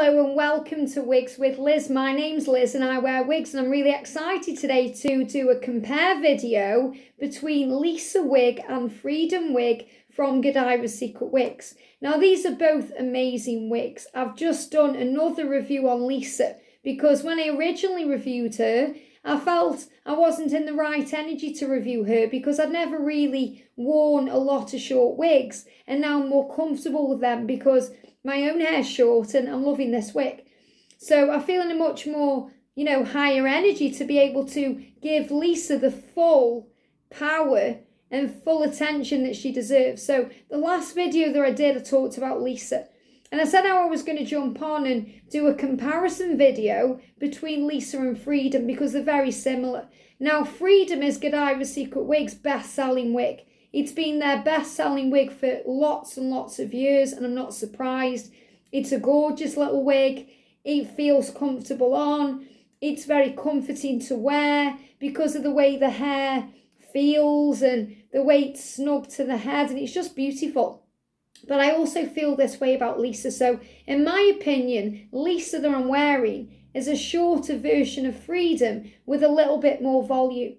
Hello and welcome to Wigs with Liz. My name's Liz and I wear wigs, and I'm really excited today to do a compare video between Lisa wig and Freedom wig from Godivas Secret Wigs. Now these are both amazing wigs. I've just done another review on Lisa because when I originally reviewed her, I felt I wasn't in the right energy to review her because I'd never really worn a lot of short wigs, and now I'm more comfortable with them because my own hair's short and I'm loving this wig. So I feel in a much more, higher energy to be able to give Lisa the full power and full attention that she deserves. So the last video that I did, I talked about Lisa. And I said how I was going to jump on and do a comparison video between Lisa and Freedom because they're very similar. Now, Freedom is Godivas Secret Wigs' best-selling wig. It's been their best-selling wig for lots and lots of years, and I'm not surprised. It's a gorgeous little wig. It feels comfortable on. It's very comforting to wear because of the way the hair feels and the way it's snug to the head, and it's just beautiful. But I also feel this way about Lisa. So in my opinion, Lisa that I'm wearing is a shorter version of Freedom with a little bit more volume.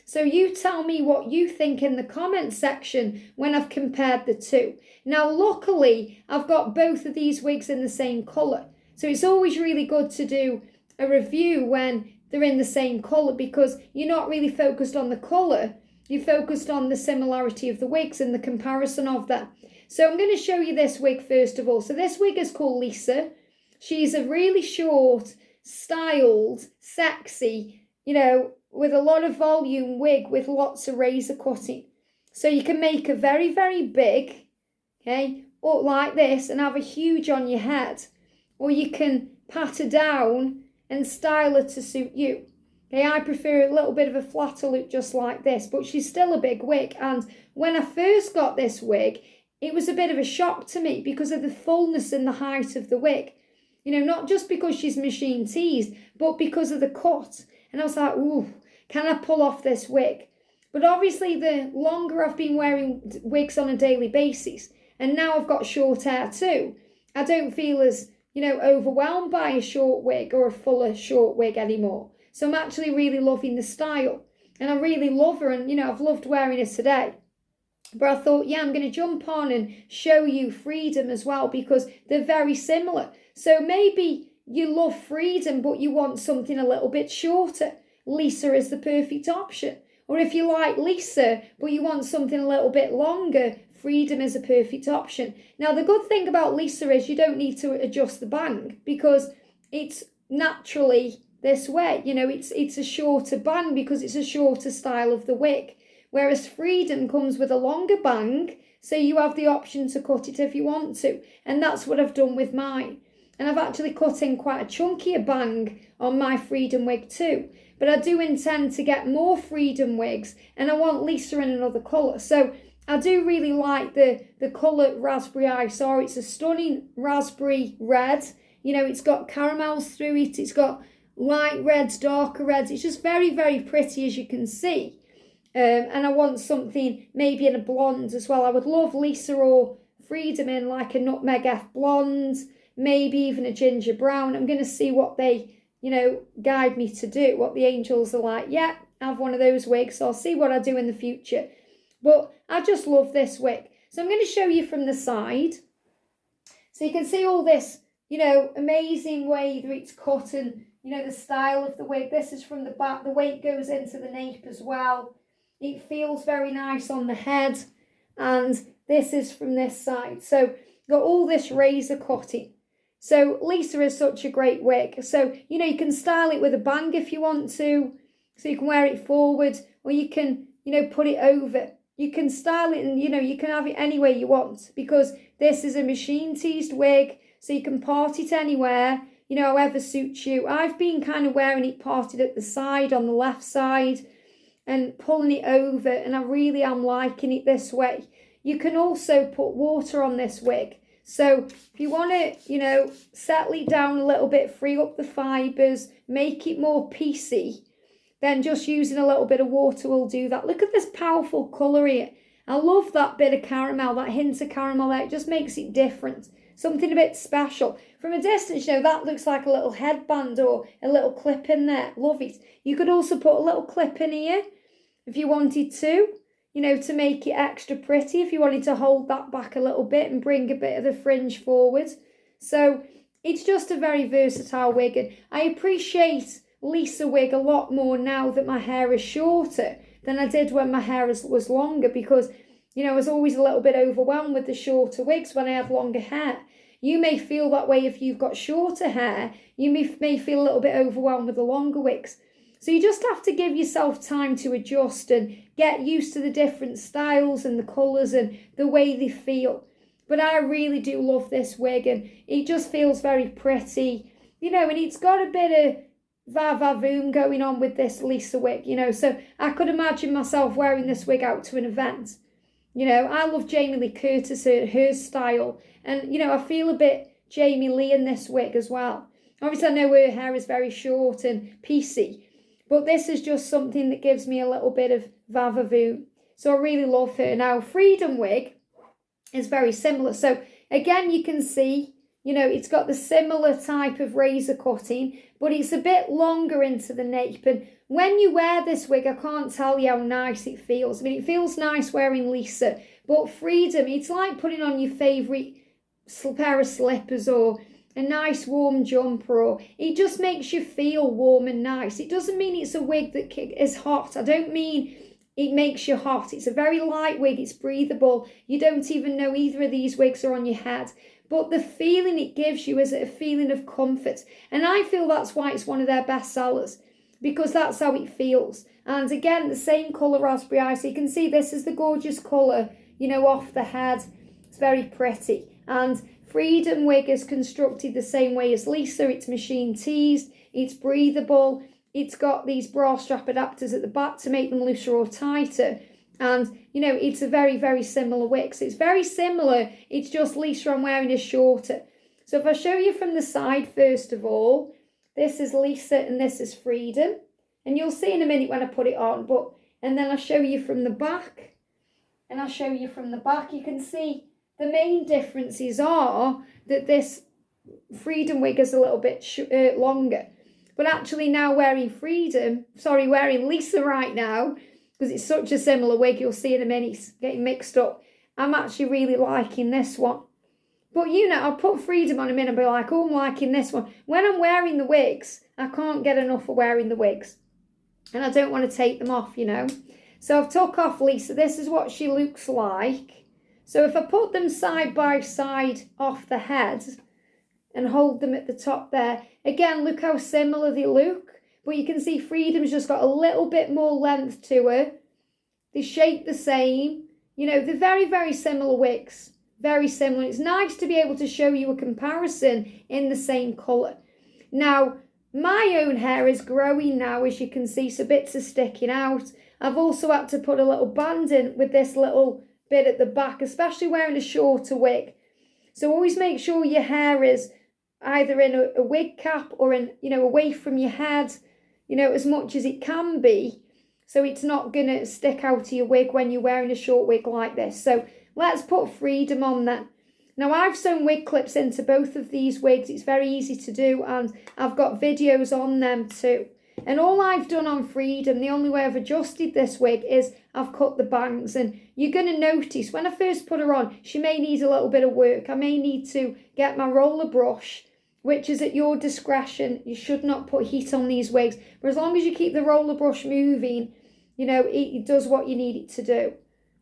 So you tell me what you think in the comments section when I've compared the two. Now, luckily, I've got both of these wigs in the same colour. So it's always really good to do a review when they're in the same colour because you're not really focused on the colour. You're focused on the similarity of the wigs and the comparison of them. So I'm going to show you this wig first of all. So this wig is called Lisa. She's a really short, styled, sexy, with a lot of volume wig with lots of razor cutting. So you can make her very, very big, okay, up like this and have a huge on your head. Or you can pat her down and style her to suit you. Okay, I prefer a little bit of a flatter look just like this, but she's still a big wig. And when I first got this wig, it was a bit of a shock to me because of the fullness and the height of the wig. Not just because she's machine teased, but because of the cut. And I was like, ooh, can I pull off this wig? But obviously the longer I've been wearing wigs on a daily basis, and now I've got short hair too, I don't feel as, overwhelmed by a short wig or a fuller short wig anymore. So I'm actually really loving the style. And I really love her, and, I've loved wearing her today. But I thought, yeah, I'm going to jump on and show you Freedom as well because they're very similar. So maybe you love Freedom, but you want something a little bit shorter. Lisa is the perfect option. Or if you like Lisa, but you want something a little bit longer, Freedom is a perfect option. Now, the good thing about Lisa is you don't need to adjust the bang because it's naturally this way. It's a shorter bang because it's a shorter style of the wig. Whereas Freedom comes with a longer bang, so you have the option to cut it if you want to. And that's what I've done with mine. And I've actually cut in quite a chunkier bang on my Freedom wig too. But I do intend to get more Freedom wigs, and I want Lisa in another colour. So I do really like the colour raspberry I saw. It's a stunning raspberry red. It's got caramels through it. It's got light reds, darker reds. It's just very, very pretty, as you can see. And I want something maybe in a blonde as well. I would love Lisa or Freedom in like a nutmeg F blonde, maybe even a ginger brown. I'm going to see what they, guide me to do, what the angels are like. Yeah, I have one of those wigs, so I'll see what I do in the future. But I just love this wig. So I'm going to show you from the side. So you can see all this, amazing way that it's cut and, the style of the wig. This is from the back. The weight goes into the nape as well. It feels very nice on the head. And this is from this side. So got all this razor cutting. So Lisa is such a great wig. So, you can style it with a bang if you want to. So you can wear it forward or you can, put it over. You can style it and, you can have it any way you want because this is a machine teased wig. So you can part it anywhere, however suits you. I've been kind of wearing it parted at the side on the left side and pulling it over, and I really am liking it this way. You can also put water on this wig. So if you want to, settle it down a little bit, free up the fibres, make it more piecey, then just using a little bit of water will do that. Look at this powerful colour here. I love that bit of caramel, that hint of caramel there. It just makes it different. something a bit special. From a distance, you know, that looks like a little headband or a little clip in there. Love it. You could also put a little clip in here if you wanted to, you know, to make it extra pretty, if you wanted to hold that back a little bit and bring a bit of the fringe forward. So it's just a very versatile wig, and I appreciate Lisa wig a lot more now that my hair is shorter than I did when my hair was longer, because, you know, I was always a little bit overwhelmed with the shorter wigs when I had longer hair. You may feel that way if you've got shorter hair. You may feel a little bit overwhelmed with the longer wigs. So you just have to give yourself time to adjust and get used to the different styles and the colours and the way they feel. But I really do love this wig, and it just feels very pretty, you know, and it's got a bit of va-va-voom going on with this Lisa wig, you know, so I could imagine myself wearing this wig out to an event. You know, I love Jamie Lee Curtis, her style, and, you know, I feel a bit Jamie Lee in this wig as well. Obviously, I know her hair is very short and piecey, but this is just something that gives me a little bit of va-va-voom. So I really love her. Now, Freedom wig is very similar. So again, you can see, you know, it's got the similar type of razor cutting, but it's a bit longer into the nape. And when you wear this wig, I can't tell you how nice it feels. I mean, it feels nice wearing Lisa, but Freedom, it's like putting on your favourite pair of slippers or a nice warm jumper, or it just makes you feel warm and nice. It doesn't mean it's a wig that is hot. I don't mean it makes you hot. It's a very light wig. It's breathable. You don't even know either of these wigs are on your head. But the feeling it gives you is a feeling of comfort. And I feel that's why it's one of their best sellers, because that's how it feels. And again, the same colour raspberry eye. So you can see this is the gorgeous colour, you know, off the head. It's very pretty. And Freedom wig is constructed the same way as Lisa. It's machine teased, it's breathable, it's got these bra strap adapters at the back to make them looser or tighter. And, you know, it's a very, very similar wig. So it's very similar, it's just Lisa I'm wearing is shorter. So if I show you from the side first of all, this is Lisa and this is Freedom. And you'll see in a minute when I put it on, and then I'll show you from the back. And I'll show you from the back, you can see the main differences are that this Freedom wig is a little bit longer. But actually now wearing Lisa right now, because it's such a similar wig, you'll see in a minute it's getting mixed up. I'm actually really liking this one. But, you know, I'll put Freedom on a minute and be like, oh, I'm liking this one. When I'm wearing the wigs, I can't get enough of wearing the wigs. And I don't want to take them off, you know. So I've took off Lisa. This is what she looks like. So if I put them side by side off the head and hold them at the top there, again, look how similar they look. But you can see Freedom's just got a little bit more length to her. They shape the same. You know, they're very, very similar wigs. Very similar. It's nice to be able to show you a comparison in the same colour. Now, my own hair is growing now, as you can see, so bits are sticking out. I've also had to put a little band in with this little bit at the back, especially wearing a shorter wig. So always make sure your hair is either in a wig cap or in, you know, away from your head, you know, as much as it can be, so it's not going to stick out of your wig when you're wearing a short wig like this. So let's put Freedom on then. Now, I've sewn wig clips into both of these wigs. It's very easy to do, and I've got videos on them too. And all I've done on Freedom, the only way I've adjusted this wig is I've cut the bangs. And you're going to notice when I first put her on, she may need a little bit of work. I may need to get my roller brush, which is at your discretion. You should not put heat on these wigs. But as long as you keep the roller brush moving, you know, it does what you need it to do.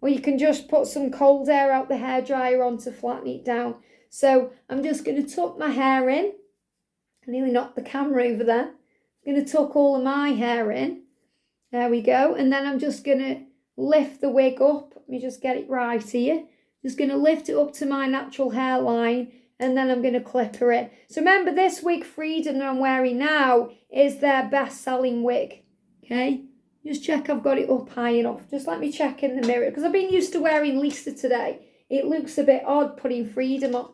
Or you can just put some cold air out the hairdryer on to flatten it down. So I'm just going to tuck my hair in. I nearly knocked the camera over there. I'm going to tuck all of my hair in. There we go. And then I'm just going to lift the wig up. Let me just get it right here. Just going to lift it up to my natural hairline. And then I'm going to clip her in. So remember, this wig Freedom that I'm wearing now is their best-selling wig. Okay? Just check I've got it up high enough. Just let me check in the mirror, because I've been used to wearing Lisa today. It looks a bit odd putting Freedom on.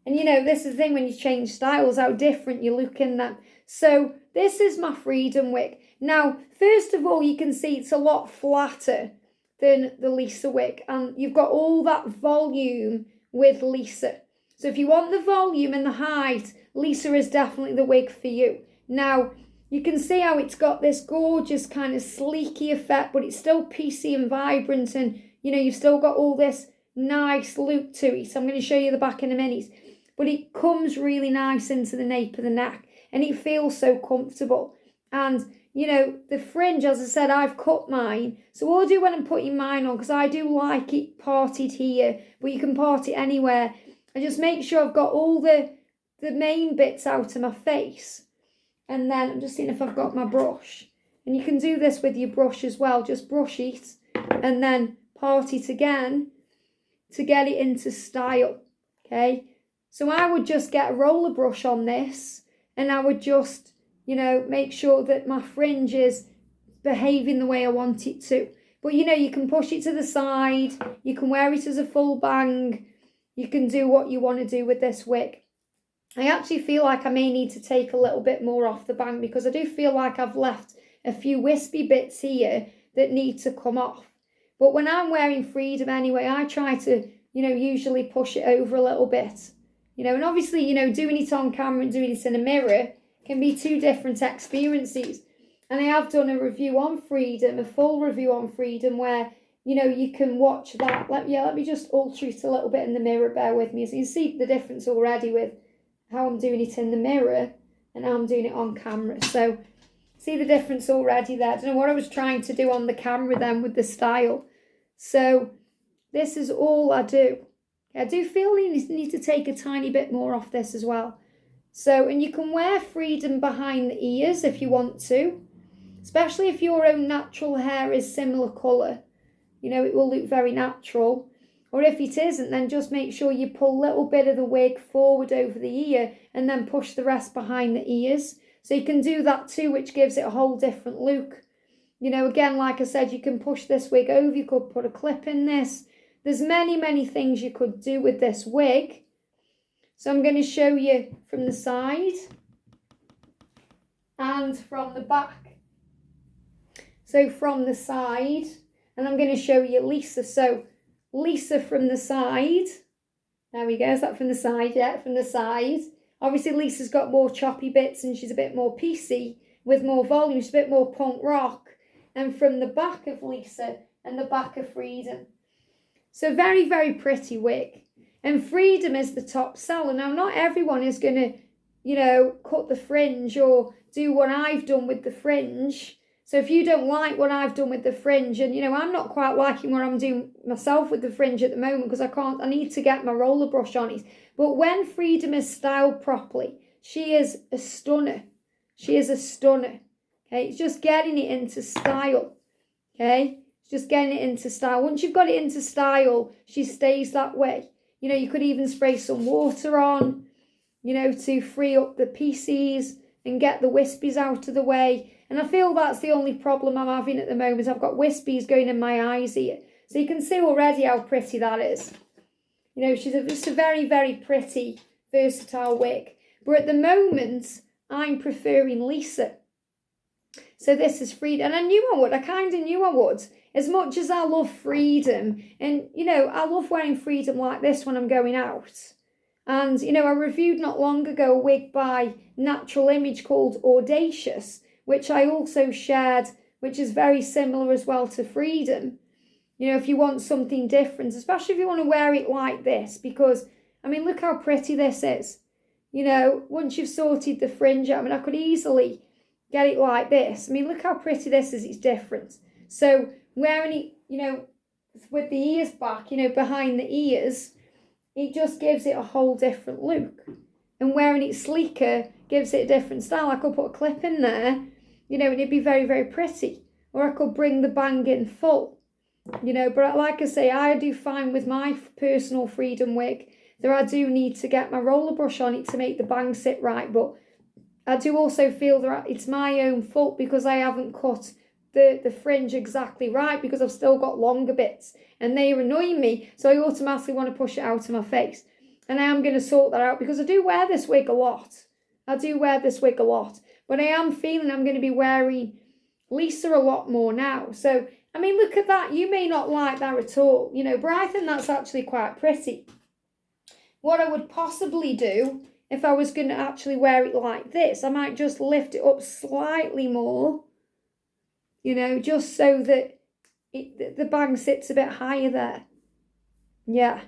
And, you know, this is the thing when you change styles, how different you look in them. So this is my Freedom wig. Now, first of all, you can see it's a lot flatter than the Lisa wig. And you've got all that volume with Lisa. So if you want the volume and the height, Lisa is definitely the wig for you. Now, you can see how it's got this gorgeous kind of sleeky effect, but it's still piecey and vibrant, and you've still got all this nice look to it. So I'm going to show you the back in a minute. But it comes really nice into the nape of the neck, and it feels so comfortable. And the fringe, as I said, I've cut mine. So what I'll do when I'm putting mine on, because I do like it parted here, but you can part it anywhere, I just make sure I've got all the main bits out of my face. And then I'm just seeing if I've got my brush. And you can do this with your brush as well. Just brush it and then part it again to get it into style. Okay. So I would just get a roller brush on this, and I would just, make sure that my fringe is behaving the way I want it to. But, you can push it to the side. You can wear it as a full bang. You can do what you want to do with this wig. I actually feel like I may need to take a little bit more off the bang, because I do feel like I've left a few wispy bits here that need to come off. But when I'm wearing Freedom anyway, I try to, usually push it over a little bit. And obviously, doing it on camera and doing it in a mirror can be two different experiences. And I have done a review on Freedom, a full review on Freedom, where, you can watch that. Let me just alter it a little bit in the mirror, bear with me. So you can see the difference already with how I'm doing it in the mirror and how I'm doing it on camera. So see the difference already there. I don't know what I was trying to do on the camera then with the style. So this is all I do. I do feel you need to take a tiny bit more off this as well. So, and you can wear Freedom behind the ears if you want to, especially if your own natural hair is similar colour. It will look very natural. Or if it isn't, then just make sure you pull a little bit of the wig forward over the ear and then push the rest behind the ears. So you can do that too, which gives it a whole different look. Again, like I said, you can push this wig over. You could put a clip in this. There's many, many things you could do with this wig. So I'm going to show you from the side and from the back. So from the side, and I'm going to show you Lisa. So Lisa from the side. There we go. Is that from the side? Yeah, from the side. Obviously, Lisa's got more choppy bits and she's a bit more piecey with more volume. She's a bit more punk rock. And from the back of Lisa and the back of Freedom. So very, very pretty wig. And Freedom is the top seller. Now, not everyone is going to, cut the fringe or do what I've done with the fringe. So if you don't like what I've done with the fringe, and, I'm not quite liking what I'm doing myself with the fringe at the moment because I need to get my roller brush on it. But when Freedom is styled properly, she is a stunner. She is a stunner. Okay, it's just getting it into style. Okay, it's just getting it into style. Once you've got it into style, she stays that way. You could even spray some water on, to free up the pieces and get the wispies out of the way. And I feel that's the only problem I'm having at the moment. I've got wispies going in my eyes here. So you can see already how pretty that is. She's just a very, very pretty, versatile wig. But at the moment, I'm preferring Lisa. So this is Freedom. And I knew I would. I kind of knew I would. As much as I love Freedom. And, I love wearing Freedom like this when I'm going out. And, I reviewed not long ago a wig by Natural Image called Audacious, which I also shared, which is very similar as well to Freedom. If you want something different, especially if you want to wear it like this, because, look how pretty this is. Once you've sorted the fringe out, I could easily get it like this. Look how pretty this is. It's different. So wearing it, with the ears back, behind the ears, it just gives it a whole different look. And wearing it sleeker gives it a different style. I could put a clip in there, and it'd be very, very pretty. Or I could bring the bang in full, But like I say, I do find with my personal Freedom wig that I do need to get my roller brush on it to make the bang sit right. But I do also feel that it's my own fault because I haven't cut the fringe exactly right, because I've still got longer bits and they are annoying me. So I automatically want to push it out of my face. And I am going to sort that out because I do wear this wig a lot. But I am feeling I'm going to be wearing Lisa a lot more now. So, look at that. You may not like that at all, but I think that's actually quite pretty. what I would possibly do if I was going to actually wear it like this, I might just lift it up slightly more, you know, just so that the bang sits a bit higher there. Yeah.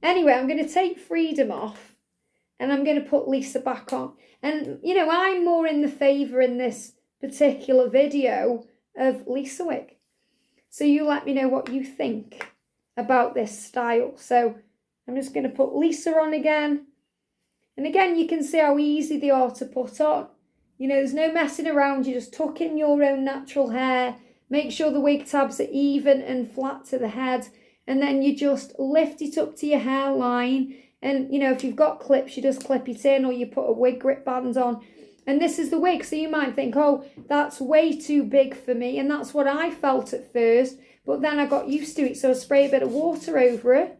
Anyway, I'm going to take Freedom off and I'm going to put Lisa back on. And, you know, I'm more in the favour in this particular video of Lisa wig. So you let me know what you think about this style. So I'm just going to put Lisa on again. And again, you can see how easy they are to put on. You know, there's no messing around. You just tuck in your own natural hair. Make sure the wig tabs are even and flat to the head. And then you just lift it up to your hairline. And, you know, if you've got clips, you just clip it in or you put a wig grip band on. And this is the wig. So you might think, oh, that's way too big for me. And that's what I felt at first. But then I got used to it. So I spray a bit of water over it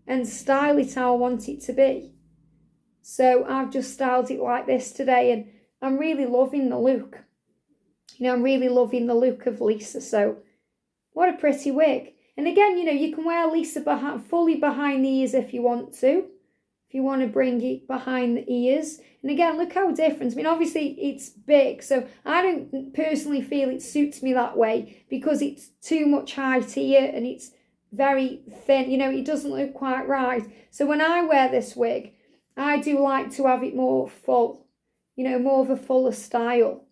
and style it how I want it to be. So I've just styled it like this today and I'm really loving the look. You know, I'm really loving the look of Lisa. So what a pretty wig. And again, you know, you can wear Lisa fully behind the ears if you want to. If you want to bring it behind the ears. And again, look how different. I mean, obviously it's big. So I don't personally feel it suits me that way because it's too much height here and it's very thin. You know, it doesn't look quite right. So when I wear this wig, I do like to have it more full, you know, more of a fuller style,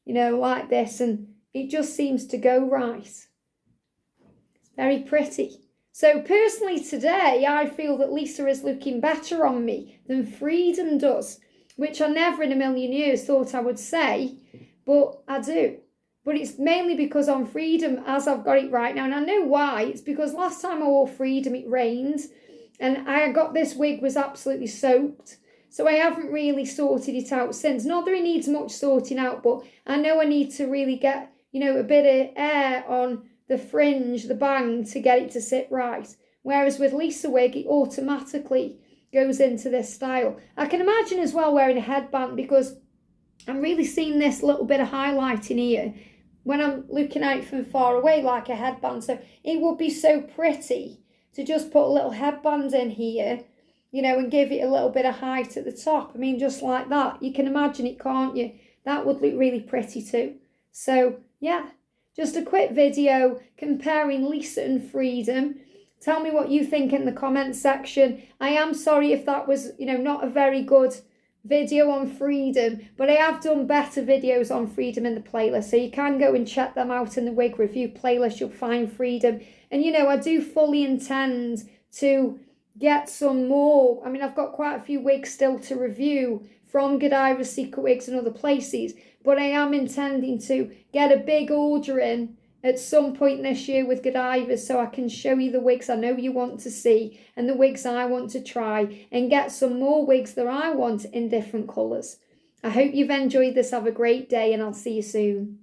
you know, like this. And it just seems to go right. It's very pretty. So personally today, I feel that Lisa is looking better on me than Freedom does, which I never in a million years thought I would say, but I do. But it's mainly because on Freedom, as I've got it right now, and I know why, it's because last time I wore Freedom, it rained. And I got this wig was absolutely soaked. So I haven't really sorted it out since. Not that it needs much sorting out, but I know I need to really get, you know, a bit of air on the fringe, the bang, to get it to sit right. Whereas with Lisa wig, it automatically goes into this style. I can imagine as well wearing a headband because I'm really seeing this little bit of highlighting here when I'm looking at it from far away like a headband. So it would be so pretty to just put a little headband in here, you know, and give it a little bit of height at the top. I mean, just like that. You can imagine it, can't you? That would look really pretty too. So, yeah, just a quick video comparing Lisa and Freedom. Tell me what you think in the comments section. I am sorry if that was, you know, not a very good video on Freedom, but I have done better videos on Freedom in the playlist, so you can go and check them out in the wig review playlist. You'll find Freedom. And you know, I do fully intend to get some more. I mean, I've got quite a few wigs still to review from Godivas Secret Wigs and other places, but I am intending to get a big order in at some point this year with Godivas so I can show you the wigs I know you want to see and the wigs I want to try and get some more wigs that I want in different colours. I hope you've enjoyed this. Have a great day and I'll see you soon.